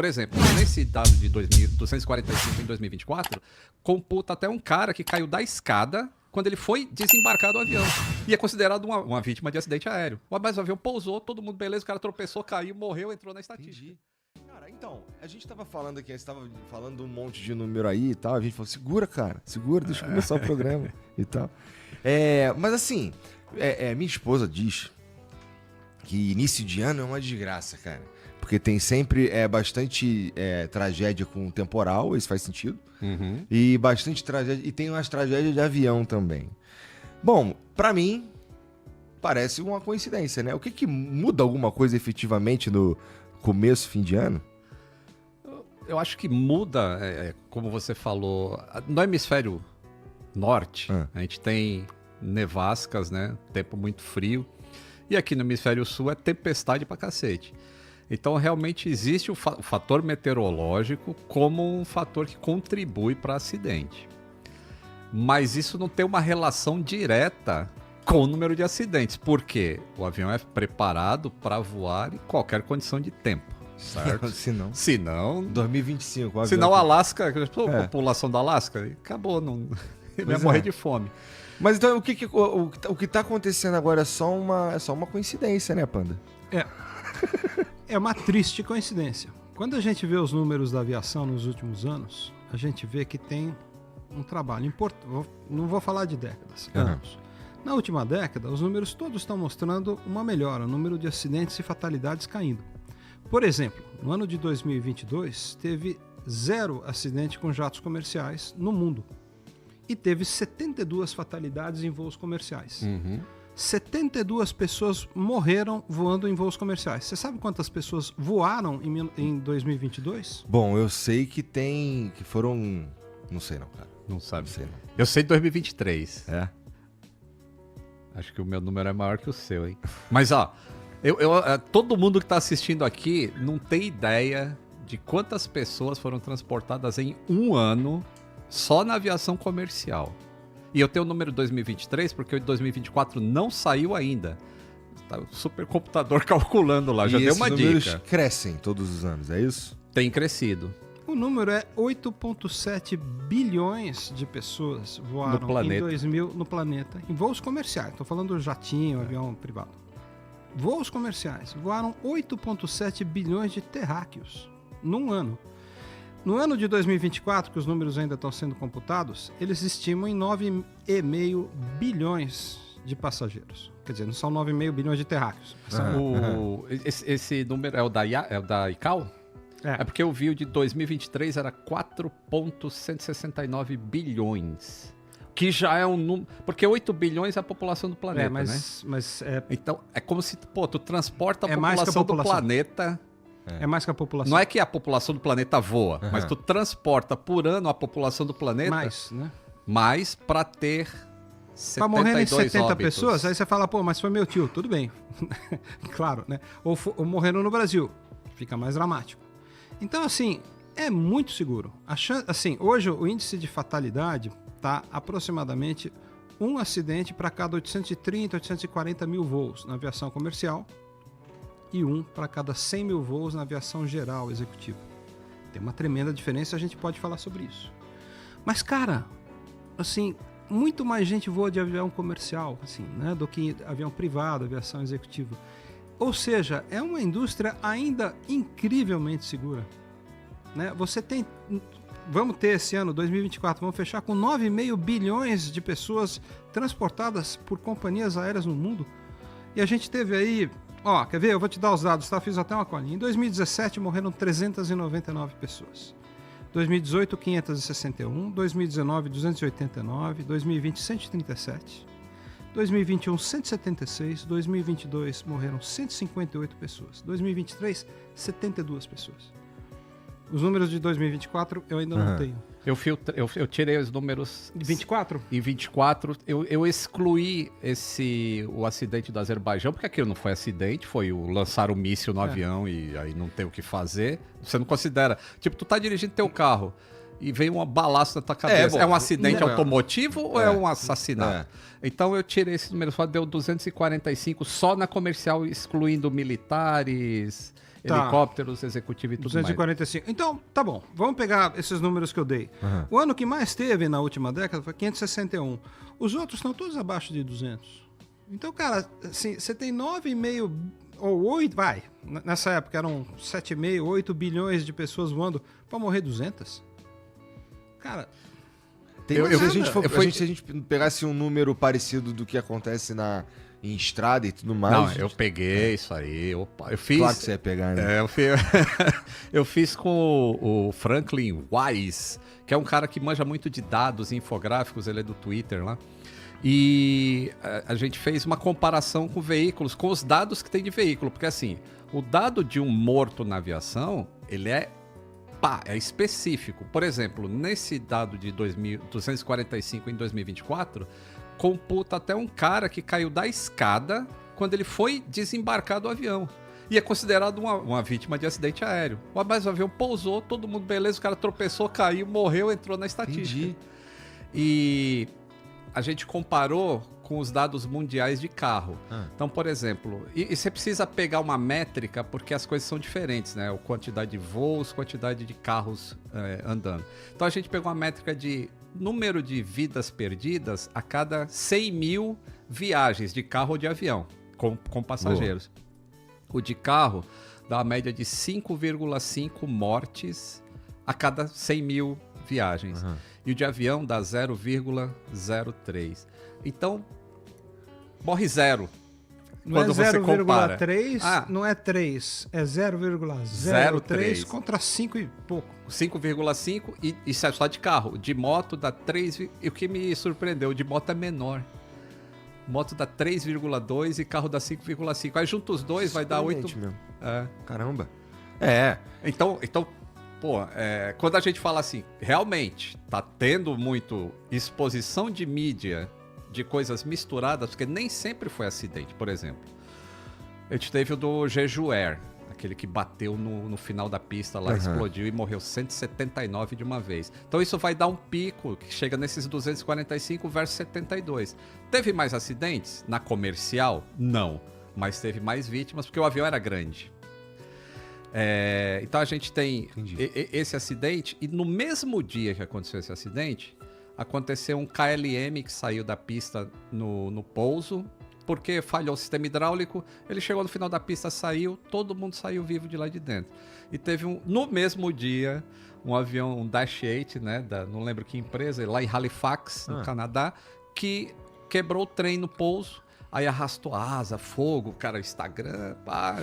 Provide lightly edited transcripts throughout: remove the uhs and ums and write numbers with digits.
Por exemplo, nesse dado de 245 em 2024, computa até um cara que caiu da escada quando ele foi desembarcar do avião. E é considerado uma vítima de acidente aéreo. Mas o avião pousou, todo mundo beleza, o cara tropeçou, caiu, morreu, entrou na estatística. Entendi. Cara, então, a gente tava falando aqui, você tava falando um monte de número aí e tal, a gente falou, segura, cara, segura, deixa eu começar o programa e tal. Mas assim, minha esposa diz que início de ano é uma desgraça, cara. Porque tem sempre bastante tragédia com temporal, isso faz sentido. Uhum. E bastante tragédia. E tem umas tragédias de avião também. Bom, pra mim, parece uma coincidência, né? O que muda alguma coisa efetivamente no começo, fim de ano? Eu acho que muda, como você falou, no hemisfério norte, a gente tem nevascas, né? Tempo muito frio. E aqui no hemisfério sul é tempestade pra cacete. Então, realmente existe o fator meteorológico como um fator que contribui para acidente. Mas isso não tem uma relação direta com o número de acidentes, porque o avião é preparado para voar em qualquer condição de tempo, certo? Senão 2025. Senão a Alasca, a população da Alasca, acabou, ele ia morrer de fome. Mas então o que está acontecendo agora é só uma coincidência, né, Panda? É uma triste coincidência. Quando a gente vê os números da aviação nos últimos anos, a gente vê que tem um trabalho importante. Não vou falar de décadas, anos. Na última década, os números todos estão mostrando uma melhora, o número de acidentes e fatalidades caindo. Por exemplo, no ano de 2022, teve 0 acidente com jatos comerciais no mundo. E teve 72 fatalidades em voos comerciais. 72 pessoas morreram voando em voos comerciais. Você sabe quantas pessoas voaram em 2022? Bom, eu sei que foram... Não sei não, cara. Não sabe. Não sei não. Eu sei de 2023. É? Acho que o meu número é maior que o seu, hein? Mas, ó, todo mundo que tá assistindo aqui não tem ideia de quantas pessoas foram transportadas em um ano só na aviação comercial. E eu tenho o número 2023 porque o de 2024 não saiu ainda. Tá o supercomputador calculando lá, já deu uma dica. Os números crescem todos os anos, é isso? Tem crescido. O número é 8,7 bilhões de pessoas voaram no planeta, em voos comerciais. Estou falando do jatinho, avião privado. Voos comerciais voaram 8,7 bilhões de terráqueos num ano. No ano de 2024, que os números ainda estão sendo computados, eles estimam em 9,5 bilhões de passageiros. Quer dizer, não são 9,5 bilhões de terráqueos. Esse número é o da ICAO? É porque eu vi o de 2023 era 4,169 bilhões. Que já é um número... Porque 8 bilhões é a população do planeta, né? Então, é como se tu transporta a população do planeta... É mais que a população. Não é que a população do planeta voa, mas tu transporta por ano a população do planeta... Mais, né? Mais pra ter 72 pra morrerem 70 óbitos. Pessoas, aí você fala, mas foi meu tio. Tudo bem. Claro, né? Ou morreram no Brasil. Fica mais dramático. Então, assim, é muito seguro. Hoje o índice de fatalidade está aproximadamente um acidente para cada 830, 840 mil voos na aviação comercial e um para cada 100 mil voos na aviação geral executiva. Tem uma tremenda diferença, a gente pode falar sobre isso. Mas, cara, assim, muito mais gente voa de avião comercial, assim, né, do que avião privado, aviação executiva. Ou seja, é uma indústria ainda incrivelmente segura. Né? Vamos ter esse ano, 2024, vamos fechar com 9,5 bilhões de pessoas transportadas por companhias aéreas no mundo. E a gente teve aí, quer ver? Eu vou te dar os dados, tá? Fiz até uma colinha. Em 2017 morreram 399 pessoas. 2018, 561. 2019, 289. 2020, 137. 2021, 176. 2022, morreram 158 pessoas. 2023, 72 pessoas. Os números de 2024 eu ainda não tenho. Eu tirei os números... 24? Em 24, eu excluí o acidente do Azerbaijão, porque aquilo não foi acidente, foi lançar o míssil no avião e aí não tem o que fazer. Você não considera... Tipo, tu tá dirigindo teu carro e vem um balaço na tua cabeça. É um acidente automotivo ou é um assassinato? Então eu tirei esse número, só deu 245 só na comercial, excluindo militares helicópteros, executivo e tudo 245. Mais. Então, tá bom. Vamos pegar esses números que eu dei. O ano que mais teve na última década foi 561. Os outros estão todos abaixo de 200. Então, cara, assim, você tem 9,5 ou 8, vai. Nessa época eram 7,5, 8 bilhões de pessoas voando para morrer 200. Cara... Se a gente pegasse um número parecido do que acontece em estrada e tudo mais... Não, eu peguei isso aí. Opa, eu fiz... Claro que você ia pegar, né? Eu fiz com o Franklin Wise, que é um cara que manja muito de dados e infográficos, ele é do Twitter lá. E a gente fez uma comparação com veículos, com os dados que tem de veículo. Porque assim, o dado de um morto na aviação, ele é específico. Por exemplo, nesse dado de 245 em 2024, computa até um cara que caiu da escada quando ele foi desembarcar do avião. E é considerado uma vítima de acidente aéreo. Mas o avião pousou, todo mundo beleza, o cara tropeçou, caiu, morreu, entrou na estatística. Entendi. E a gente comparou com os dados mundiais de carro. Então, por exemplo, e você precisa pegar uma métrica porque as coisas são diferentes, né? A quantidade de voos, quantidade de carros andando. Então, a gente pegou uma métrica de número de vidas perdidas a cada 100 mil viagens de carro ou de avião com passageiros. Boa. O de carro dá uma média de 5,5 mortes a cada 100 mil viagens. E o de avião dá 0,03. Então, morre zero. Não quando é 0,3, não é 3, é 0,03 contra 5 e pouco. 5,5 e isso é só de carro. De moto dá 3, e o que me surpreendeu, de moto é menor. Moto dá 3,2 e carro dá 5,5. Aí junta os dois, vai dar 8. Mesmo. É. Caramba. Então pô, quando a gente fala assim, realmente tá tendo muito exposição de mídia de coisas misturadas, porque nem sempre foi acidente. Por exemplo, a gente teve o do Jeju Air, aquele que bateu no final da pista lá, explodiu e morreu 179 de uma vez. Então isso vai dar um pico que chega nesses 245 versus 72. Teve mais acidentes? Na comercial? Não. Mas teve mais vítimas porque o avião era grande. Então a gente tem esse acidente e no mesmo dia que aconteceu esse acidente, aconteceu um KLM que saiu da pista no pouso, porque falhou o sistema hidráulico, ele chegou no final da pista, saiu, todo mundo saiu vivo de lá de dentro. E teve no mesmo dia, um avião, um Dash 8, né, não lembro que empresa, lá em Halifax, no Canadá, que quebrou o trem no pouso, aí arrastou asa, fogo, cara, Instagram,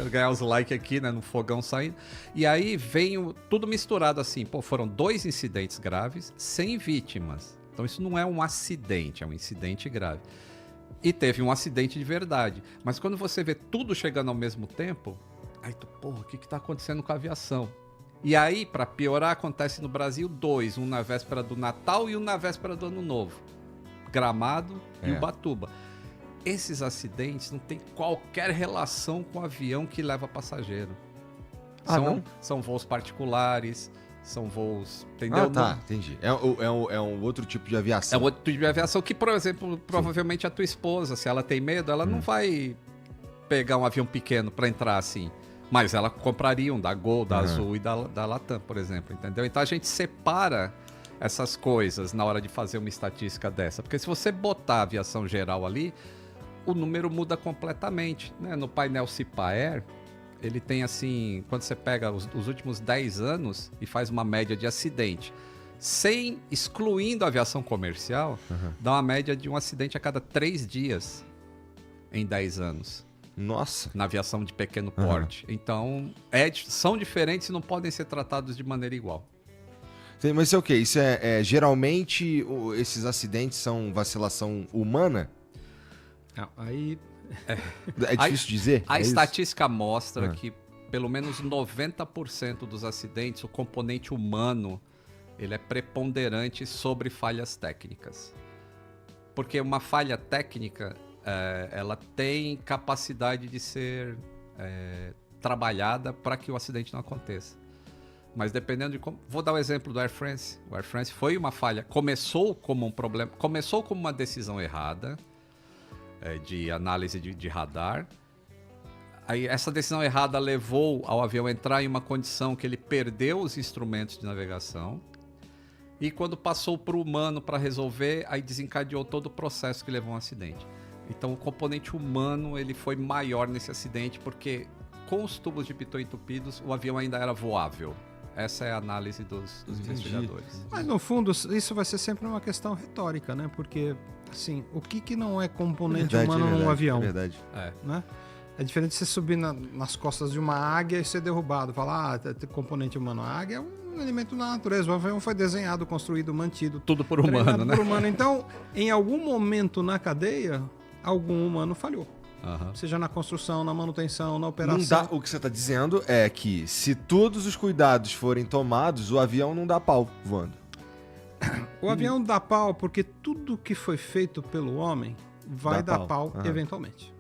ganhar os likes aqui, né, no fogão saindo. E aí veio tudo misturado assim, foram 2 incidentes graves, sem vítimas. Então isso não é um acidente, é um incidente grave. E teve um acidente de verdade. Mas quando você vê tudo chegando ao mesmo tempo, aí tu, o que tá acontecendo com a aviação? E aí, para piorar, acontece no Brasil 2, um na véspera do Natal e um na véspera do Ano Novo. Gramado e Ubatuba. Esses acidentes não tem qualquer relação com o avião que leva passageiro. São voos particulares, são voos... Entendeu? Entendi. É um outro tipo de aviação. É um outro tipo de aviação que, por exemplo, provavelmente a tua esposa, se ela tem medo, ela não vai pegar um avião pequeno para entrar assim. Mas ela compraria um da Gol, da Azul e da Latam, por exemplo, entendeu? Então a gente separa essas coisas na hora de fazer uma estatística dessa. Porque se você botar a aviação geral ali, o número muda completamente, né? No painel Cipaer, ele tem assim, quando você pega os últimos 10 anos e faz uma média de acidente, excluindo a aviação comercial, dá uma média de um acidente a cada 3 dias em 10 anos. Nossa! Na aviação de pequeno porte. Então, são diferentes e não podem ser tratados de maneira igual. Mas isso é o quê? Isso geralmente esses acidentes são vacilação humana? Aí... É difícil dizer? A estatística mostra que pelo menos 90% dos acidentes, o componente humano, ele é preponderante sobre falhas técnicas. Porque uma falha técnica, ela tem capacidade de ser trabalhada para que o acidente não aconteça. Mas dependendo de como... Vou dar o exemplo do Air France. O Air France foi uma falha. Começou como um problema, começou como uma decisão errada, de análise de radar. Aí essa decisão errada levou ao avião entrar em uma condição que ele perdeu os instrumentos de navegação. E quando passou para o humano para resolver, aí desencadeou todo o processo que levou a um acidente. Então o componente humano ele foi maior nesse acidente porque com os tubos de pitot entupidos o avião ainda era voável. Essa é a análise dos investigadores. Mas no fundo isso vai ser sempre uma questão retórica, né? Porque assim, o que não é componente humano num avião? É verdade. Né? É diferente de você subir nas costas de uma águia e ser derrubado. Falar, tem componente humano. A águia é um elemento da natureza. O avião foi desenhado, construído, mantido. Tudo por humano, né? Por humano. Então, em algum momento na cadeia, algum humano falhou. Seja na construção, na manutenção, na operação. O que você está dizendo é que se todos os cuidados forem tomados, o avião não dá pau voando. O avião dá pau porque tudo que foi feito pelo homem vai dar pau eventualmente.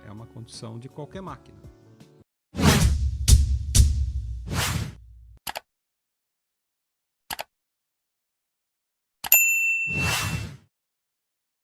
É uma condição de qualquer máquina.